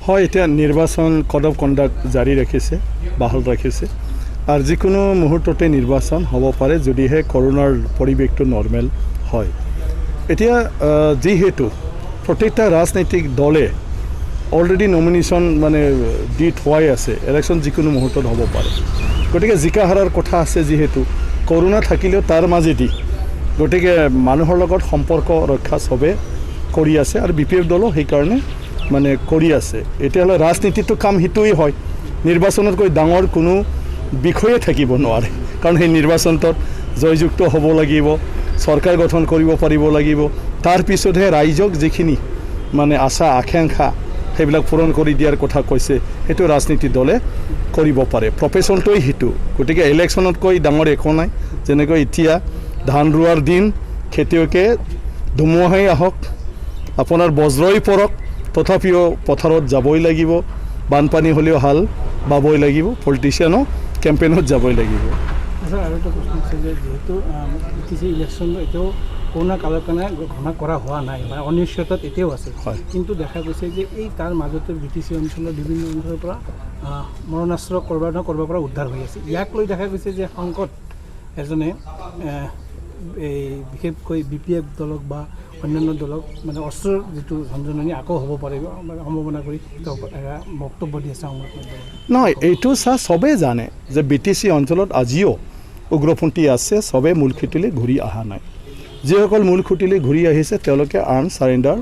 হয় এতিয়া নিৰ্বাচন কোড অফ কণ্ডাক্ট জাৰি ৰাখিছে বাহাল ৰাখিছে আৰু যিকোনো মুহূৰ্ততে নিৰ্বাচন হ'ব পাৰে যদিহে কৰোনাৰ পৰিৱেশটো নৰ্মেল হয় এতিয়া যিহেতু প্ৰত্যেকটা ৰাজনৈতিক দলে অলৰেডি নমিনেশ্যন মানে দি থোৱাই আছে ইলেকশ্যন যিকোনো মুহূৰ্তত হ'ব পাৰে গতিকে জিকা হাৰাৰ কথা আছে যিহেতু কৰোনা থাকিলেও তাৰ মাজেদি গতিকে মানুহৰ লগত সম্পৰ্ক ৰক্ষা চবে কৰি আছে আৰু BPF দলো সেইকাৰণে মানে কৰি আছে এতিয়ালৈ ৰাজনীতিটো কাম হিতুই হয় নিৰ্বাচনতকৈ ডাঙৰ কোনো বিষয়ে থাকিব নোৱাৰে কাৰণ সেই নিৰ্বাচনত জয়যুক্ত হ'ব লাগিব চৰকাৰ গঠন কৰিব পাৰিব লাগিব তাৰ পিছতহে ৰাইজক যিখিনি মানে আশা আকাংক্ষা সেইবিলাক পূৰণ কৰি দিয়াৰ কথা কৈছে সেইটো ৰাজনীতি দলে কৰিব পাৰে প্ৰফেশ্যনটোই হিতু গতিকে ইলেকশ্যনতকৈ ডাঙৰ একো নাই যেনেকৈ এতিয়া ধান ৰোৱাৰ দিন খেতিয়কে ধুমুহাই আহক আপোনাৰ বজ্ৰই পৰক তথাপিও পথাৰত যাবই লাগিব বানপানী হ'লেও হাল বাবই লাগিব পলিটিচিয়ানো কেম্পেইনত যাবই লাগিব আৰু এটা প্ৰশ্ন আছে যে যেহেতু ইলেকশ্যন এতিয়াও কৰোনা কালৰ কাৰণে ঘোষণা কৰা হোৱা নাই মানে অনিশ্চয়তাত এতিয়াও আছে কিন্তু দেখা গৈছে যে এই তাৰ মাজতে BTC অঞ্চলৰ বিভিন্ন অঞ্চলৰ পৰা মৰণাস্ত্ৰ কৰবাৰ পৰা উদ্ধাৰ হৈ আছে ইয়াক লৈ দেখা গৈছে যে সংকট এজনে এই বিশেষকৈ BPF দলক বা অন্যান্য দলক মানে অস্ত্ৰৰ যিটো ঝনঝননি আকৌ হ'ব পাৰিব সম্ভাৱনা কৰি বক্তব্য দি আছে নহয় এইটো চবেই জানে যে BTC অঞ্চলত আজিও উগ্ৰপন্থী আছে চবেই মূল খুঁটিলৈ ঘূৰি অহা নাই যিসকল মূল খুঁটিলৈ ঘূৰি আহিছে তেওঁলোকে আৰ্ম চাৰেণ্ডাৰ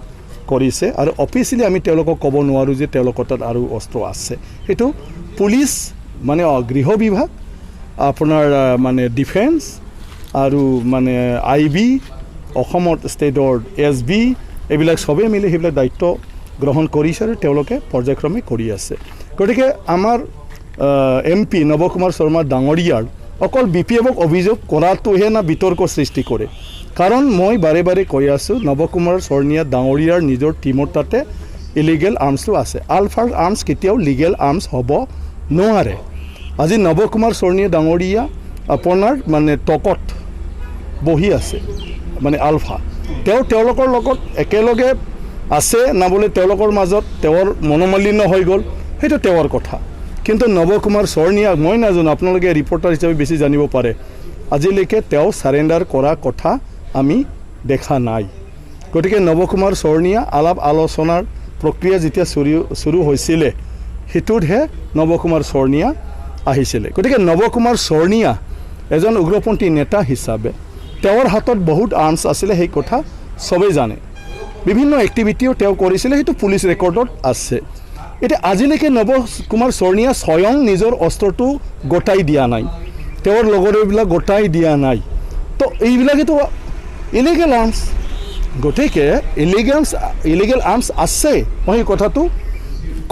কৰিছে আৰু অফিচিয়েলি আমি তেওঁলোকক ক'ব নোৱাৰোঁ যে তেওঁলোকৰ তাত আৰু অস্ত্ৰ আছে সেইটো পুলিচ মানে গৃহ বিভাগ আপোনাৰ মানে ডিফেন্স আৰু মানে IB অসমত ষ্টেটৰ SB এইবিলাক চবেই মিলি সেইবিলাক দায়িত্ব গ্ৰহণ কৰিছে আৰু তেওঁলোকে পৰ্যায়ক্ৰমে কৰি আছে গতিকে আমাৰ MP নৱ কুমাৰ শৰ্মা ডাঙৰীয়াৰ অকল BPFক অভিযোগ কৰাটোহে না বিতৰ্ক সৃষ্টি কৰে কাৰণ মই বাৰে বাৰে কৈ আছোঁ নৱ কুমাৰ শৰ্মা ডাঙৰীয়াৰ নিজৰ টীমৰ তাতে ইলিগেল আৰ্মছটো আছে আলফাৰ আৰ্মছ কেতিয়াও লিগেল আৰ্মছ হ'ব নোৱাৰে আজি নৱ কুমাৰ শৰ্মা ডাঙৰীয়া আপোনাৰ মানে টকত বহি আছে মানে আলফা তেওঁলোকৰ লগত একেলগে আছে না বোলে তেওঁলোকৰ মাজত তেওঁৰ মনোমালিন্য হৈ গ'ল সেইটো তেওঁৰ কথা কিন্তু নৱ কুমাৰ শৰ্মা মই নাজানো আপোনালোকে ৰিপৰ্টাৰ হিচাপে বেছি জানিব পাৰে আজিলৈকে তেওঁ চাৰেণ্ডাৰ কৰা কথা আমি দেখা নাই গতিকে নৱ কুমাৰ শৰ্মা আলাপ আলোচনাৰ প্ৰক্ৰিয়া যেতিয়া শুৰু হৈছিলে সেইটোতহে নৱ কুমাৰ শৰ্মা আহিছিলে গতিকে নৱ কুমাৰ শৰ্মা এজন উগ্ৰপন্থী নেতা হিচাপে তেওঁৰ হাতত বহুত আৰ্মছ আছিলে সেই কথা চবেই জানে বিভিন্ন এক্টিভিটিও তেওঁ কৰিছিলে সেইটো পুলিচ ৰেকৰ্ডত আছে এতিয়া আজিলৈকে নৱ কুমাৰ শৰ্মা স্বয়ং নিজৰ অস্ত্ৰটো গোটাই দিয়া নাই তেওঁৰ লগৰবিলাক গোটাই দিয়া নাই তো এইবিলাকেতো ইলিগেল আৰ্মছ গতিকে ইলিগেল আৰ্মছ আছে মই এই কথাটো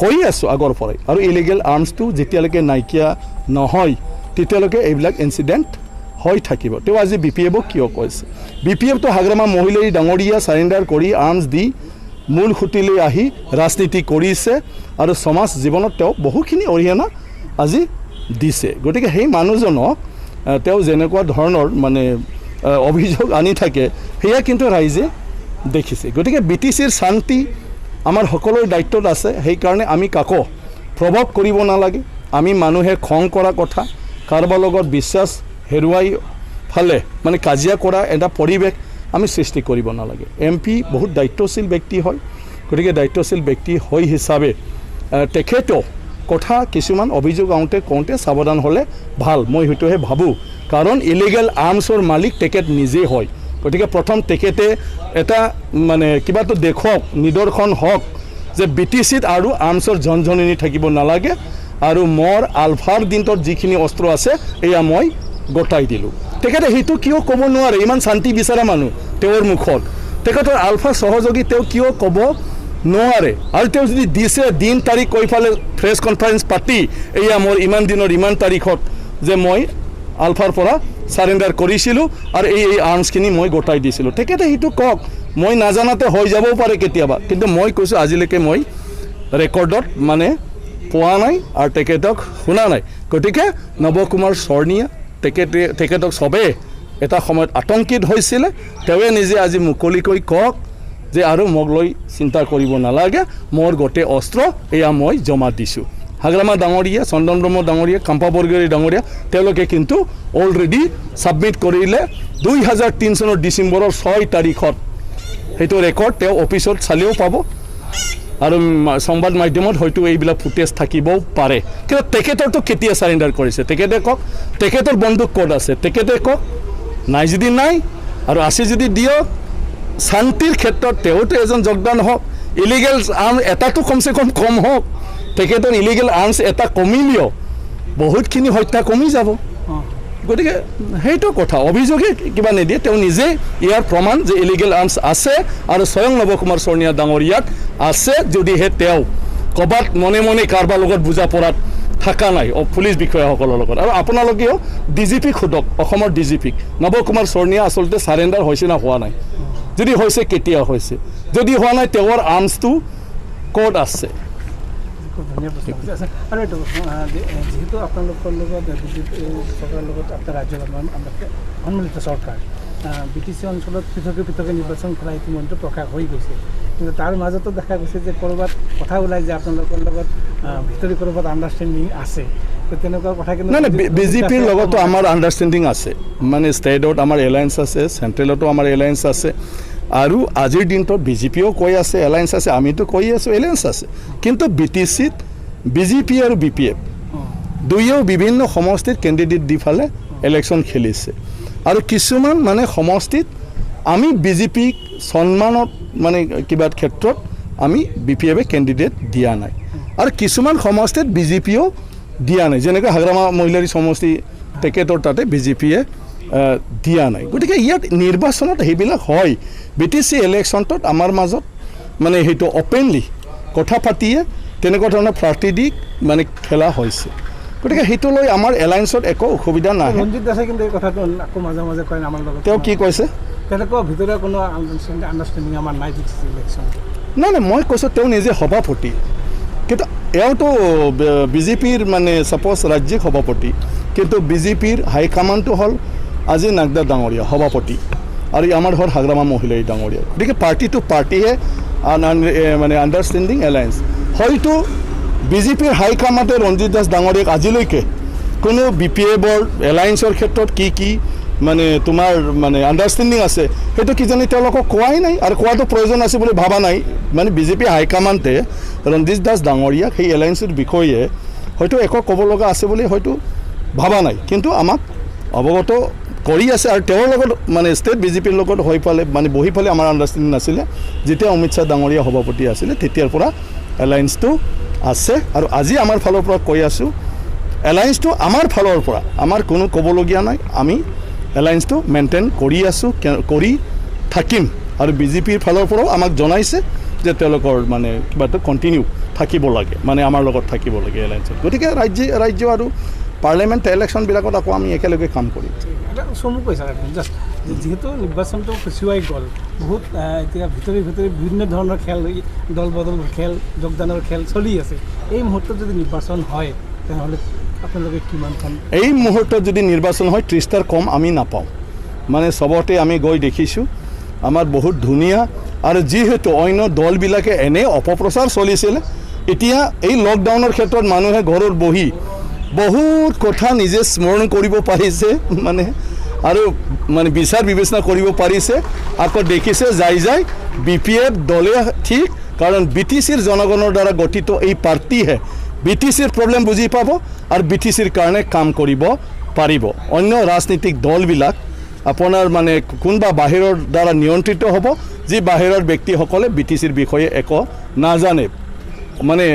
কৈ আছোঁ আগৰ পৰাই আৰু ইলিগেল আৰ্মছটো যেতিয়ালৈকে নাইকিয়া নহয় তেতিয়ালৈকে এইবিলাক ইনচিডেণ্ট হৈ থাকিব তেওঁ আজি BPFক কিয় কৈছে BPFটো হাগ্ৰামা মহিলাই ডাঙৰীয়া চাৰেণ্ডাৰ কৰি আৰ্মছ দি মূল খুঁটিলৈ আহি ৰাজনীতি কৰিছে আৰু সমাজ জীৱনত তেওঁ বহুখিনি অৰিহণা আজি দিছে গতিকে সেই মানুহজনক তেওঁ যেনেকুৱা ধৰণৰ মানে অভিযোগ আনি থাকে সেয়া কিন্তু ৰাইজে দেখিছে গতিকে BTCৰ শান্তি আমাৰ সকলোৰে দায়িত্বত আছে সেইকাৰণে আমি কাকো প্ৰভাৱ কৰিব নালাগে আমি মানুহে খং কৰা কথা কাৰোবাৰ লগত বিশ্বাস হেৰুৱাই ফালে মানে কাজিয়া কৰা এটা পৰিৱেশ আমি সৃষ্টি কৰিব নালাগে MP বহুত দায়িত্বশীল ব্যক্তি হয় গতিকে দায়িত্বশীল ব্যক্তি হৈ হিচাপে তেখেতেও কথা কিছুমান অভিযোগ কওঁতে সাৱধান হ'লে ভাল মই সেইটোহে ভাবোঁ কাৰণ ইলিগেল আৰ্মছৰ মালিক তেখেত নিজেই হয় গতিকে প্ৰথম তেখেতে এটা মানে কিবাটো দেখক নিদৰ্শন হওক যে BTCত আৰু আৰ্মছৰ ঝনঝননি থাকিব নালাগে আৰু মোৰ আলফাৰ দিনটোত যিখিনি অস্ত্ৰ আছে এয়া মই গোটাই দিলোঁ তেখেতে সেইটো কিয় ক'ব নোৱাৰে ইমান শান্তি বিচৰা মানুহ তেওঁৰ মুখত তেখেতৰ আলফা সহযোগী তেওঁ কিয় ক'ব নোৱাৰে আৰু তেওঁ যদি দিছে দিন তাৰিখ কৈ ফালে প্ৰেছ কনফাৰেন্স পাতি এয়া মোৰ ইমান দিনৰ ইমান তাৰিখত যে মই আলফাৰ পৰা চাৰেণ্ডাৰ কৰিছিলোঁ আৰু এই আৰ্মছখিনি মই গোটাই দিছিলোঁ তেখেতে সেইটো কওক মই নাজানাতে হৈ যাবও পাৰে কেতিয়াবা কিন্তু মই কৈছোঁ আজিলৈকে মই ৰেকৰ্ডত মানে পোৱা নাই আৰু তেখেতক শুনা নাই গতিকে নৱ কুমাৰ শৰ্মা তেখেতক চবেই এটা সময়ত আতংকিত হৈছিলে তেওঁৱে নিজে আজি মুকলিকৈ কওক যে আৰু মোক লৈ চিন্তা কৰিব নালাগে, মোৰ গোটেই অস্ত্ৰ এয়া মই জমা দিছোঁ। হাগ্ৰামা ডাঙৰীয়া, চন্দন ব্ৰহ্ম ডাঙৰীয়া, কাম্পা বৰগোহাঁই ডাঙৰীয়া তেওঁলোকে কিন্তু অলৰেডি ছাবমিট কৰিলে 2003 চনৰ ডিচেম্বৰৰ 6 তাৰিখত। সেইটো ৰেকৰ্ড তেওঁ অফিচত চালেও পাব আৰু সংবাদ মাধ্যমত হয়তো এইবিলাক ফুটেজ থাকিবও পাৰে। কিন্তু তেখেতৰতো কেতিয়া চাৰেণ্ডাৰ কৰিছে তেখেতে কওক, তেখেতৰ বন্দুক ক'ত আছে তেখেতে কওক, নাই যদি নাই আৰু আছে যদি দিয়ক। শান্তিৰ ক্ষেত্ৰত তেওঁতো এজন যোগদান হওক, ইলিগেল আৰ্ম এটাতো কমচে কম হওক, তেখেতৰ ইলিগেল আৰ্মছ এটা কমিলেও বহুতখিনি হত্যা কমি যাব। গতিকে সেইটো কথা, অভিযোগে কিবা নিদিয়ে, তেওঁ নিজে ইয়াৰ প্ৰমাণ যে ইলিগেল আৰ্মছ আছে আৰু স্বয়ং নৱ কুমাৰ শৰণীয়া ডাঙৰীয়াত আছে, যদিহে তেওঁ ক'ৰবাত মনে মনে কাৰোবাৰ লগত বুজা পৰাত থকা নাই পুলিচ বিষয়াসকলৰ লগত। আৰু আপোনালোকেও DGPক সোধক, অসমৰ DGPক, নৱ কুমাৰ শৰণীয়া আচলতে চাৰেণ্ডাৰ হৈছে না হোৱা নাই, যদি হৈছে কেতিয়া হৈছে, যদি হোৱা নাই তেওঁৰ আৰ্মছটো ক'ত আছে। খুব ধুনীয়া প্ৰশ্ন কৰিছে। আচ্ছা, আৰু এইটো যিহেতু আপোনালোকৰ লগত বিজেপি চৰকাৰৰ লগত আপোনাৰ ৰাজ্যৰ সন্মিলিত চৰকাৰ, BTC অঞ্চলত পৃথকে নিৰ্বাচন কৰা ইতিমধ্যে প্ৰকাশ হৈ গৈছে, কিন্তু তাৰ মাজতো দেখা গৈছে যে ক'ৰবাত কথা ওলাই যে আপোনালোকৰ লগত ভিতৰি ক'ৰবাত আণ্ডাৰষ্টেণ্ডিং আছে, তো তেনেকুৱা কথা কিন্তু নাই বিজেপিৰ লগতো আমাৰ আণ্ডাৰষ্টেণ্ডিং আছে, মানে ষ্টেটত আমাৰ এলায়েন্স আছে, চেণ্ট্ৰেলতো আমাৰ এলায়েন্স আছে, আৰু আজিৰ দিনটোত বিজেপিও কৈ আছে এলায়েন্স আছে, আমিতো কৈ আছোঁ এলায়েন্স আছে। কিন্তু BTCত বিজেপি আৰু BPF দুয়োও বিভিন্ন সমষ্টিত কেণ্ডিডেট দি ফালে ইলেকশ্যন খেলিছে, আৰু কিছুমান মানে সমষ্টিত আমি বিজেপিক সন্মানত মানে কিবা ক্ষেত্ৰত আমি BPFে কেণ্ডিডেট দিয়া নাই, আৰু কিছুমান সমষ্টিত বিজেপিও দিয়া নাই, যেনেকৈ হাগ্ৰামা মহিলাৰী সমষ্টি তেখেতৰ তাতে বিজেপিয়ে দিয়া নাই। গতিকে ইয়াত নিৰ্বাচনত সেইবিলাক হয়, BTC ইলেকশ্যনটোত আমাৰ মাজত মানে সেইটো অপেনলি কথা পাতিয়ে তেনেকুৱা ধৰণৰ প্ৰাৰ্থী দি মানে খেলা হৈছে। গতিকে সেইটো লৈ আমাৰ এলায়েন্সত একো অসুবিধা নাই। ৰঞ্জিত দাসে কিন্তু এই কথাটো আকৌ মাজে মাজে কয় আমাৰ লগত, তেওঁ কি কৈছে, তেনেকুৱা ভিতৰুৱা কোনো আণ্ডাৰষ্টেণ্ডিং আমাৰ নাই BTC ইলেকশ্যন। নাই মই কৈছোঁ তেওঁ নিজে সভাপতি, কিন্তু এওঁতো বিজেপিৰ মানে ছাপ'জ ৰাজ্যিক সভাপতি, কিন্তু বিজেপিৰ হাইকমাণ্ডটো হ'ল আজি নাগদা ডাঙৰীয়া সভাপতি, আৰু আমাৰ হ'ল হাগ্ৰামা মহিলাই ডাঙৰীয়া। গতিকে পাৰ্টি টু পাৰ্টিহে মানে আণ্ডাৰষ্টেণ্ডিং এলায়েন্স। হয়তো বিজেপিৰ হাইকমাণ্ডে ৰঞ্জিত দাস ডাঙৰীয়াক আজিলৈকে কোনো BPFৰ এলায়েন্সৰ ক্ষেত্ৰত কি মানে তোমাৰ মানে আণ্ডাৰষ্টেণ্ডিং আছে সেইটো কিজানি তেওঁলোকক কোৱাই নাই, আৰু কোৱাটো প্ৰয়োজন আছে বুলি ভাবা নাই। মানে বিজেপি হাইকমাণ্ডে ৰঞ্জিত দাস ডাঙৰীয়াক সেই এলায়েন্সৰ বিষয়ে হয়তো একো ক'ব লগা আছে বুলি হয়তো ভাবা নাই, কিন্তু আমাক অৱগত কৰি আছে। আৰু তেওঁৰ লগত মানে ষ্টেট বিজেপিৰ লগত হৈ পালে মানে বহি পালে আমাৰ আণ্ডাৰষ্টেণ্ডিং নাছিলে, যেতিয়া অমিত শ্বাহ ডাঙৰীয়া সভাপতি আছিলে তেতিয়াৰ পৰা এলায়েন্সটো আছে। আৰু আজি আমাৰ ফালৰ পৰা কৈ আছোঁ, এলায়েন্সটো আমাৰ ফালৰ পৰা আমাৰ কোনো ক'বলগীয়া নাই, আমি এলায়েন্সটো মেইনটেইন কৰি আছোঁ, কৰি থাকিম। আৰু বিজেপিৰ ফালৰ পৰাও আমাক জনাইছে যে তেওঁলোকৰ মানে কিবাটো কণ্টিনিউ থাকিব লাগে, মানে আমাৰ লগত থাকিব লাগে এলায়েন্সত। গতিকে ৰাজ্য আৰু পাৰ্লিয়ামেণ্ট ইলেকশ্যনবিলাকত আকৌ আমি একেলগে কাম কৰিম। চমু কৈছে জাষ্ট যিহেতু নিৰ্বাচনটো পিছুৱাই গ'ল, বহুত এতিয়া ভিতৰি বিভিন্ন ধৰণৰ খেল, দল বদল খেল, যোগদানৰ খেল চলি আছে, এই মুহূৰ্তত যদি নিৰ্বাচন হয় তেনেহ'লে আপোনালোকে কিমানখন? এই মুহূৰ্তত যদি নিৰ্বাচন হয় 30টাৰ কম আমি নাপাওঁ, মানে চবতে আমি গৈ দেখিছোঁ আমাৰ বহুত ধুনীয়া। আৰু যিহেতু অন্য দলবিলাকে এনে অপপ্ৰচাৰ চলিছিলে, এতিয়া এই লকডাউনৰ ক্ষেত্ৰত মানুহে ঘৰত বহি বহুত কথা নিজে স্মৰণ কৰিব পাৰিছে, মানে আৰু মানে বিচাৰ বিবেচনা কৰিব পাৰিছে, আকৌ দেখিছে যাই BPF দলে ঠিক, কাৰণ BTCৰ জনগণৰ দ্বাৰা গঠিত এই পাৰ্টিহে BTCৰ প্ৰব্লেম বুজি পাব আৰু BTCৰ কাৰণে কাম কৰিব পাৰিব। অন্য ৰাজনীতিক দলবিলাক আপোনাৰ মানে কোনোবা বাহিৰৰ দ্বাৰা নিয়ন্ত্ৰিত হ'ব, যি বাহিৰৰ ব্যক্তিসকলে BTCৰ বিষয়ে একো নাজানে। মানে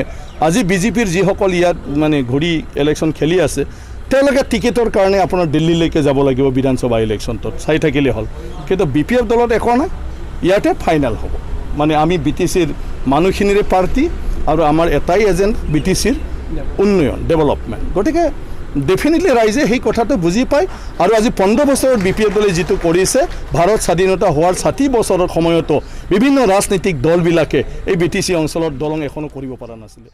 আজি বিজেপিৰ যিসকল ইয়াত মানে ঘূৰি ইলেকশ্যন খেলি আছে, তেওঁলোকে টিকেটৰ কাৰণে আপোনাৰ দিল্লীলৈকে যাব লাগিব বিধানসভা ইলেকশ্যনটোত, চাই থাকিলে হ'ল। কিন্তু BPF দলত একো নাই, ইয়াতে ফাইনেল হ'ব। মানে আমি BTCৰ মানুহখিনিৰে পাৰ্টি, আৰু আমাৰ এটাই এজেণ্ট BTCৰ উন্নয়ন, ডেভেলপমেণ্ট। গতিকে ডেফিনেটলি ৰাইজে সেই কথাটো বুজি পায়। আৰু আজি 15 বছৰত BPF দলে যিটো কৰিছে, ভাৰত স্বাধীনতা হোৱাৰ 60 বছৰৰ সময়তো বিভিন্ন ৰাজনীতিক দলবিলাকে এই BTC অঞ্চলত দলং এখনো কৰিব পৰা নাছিলে।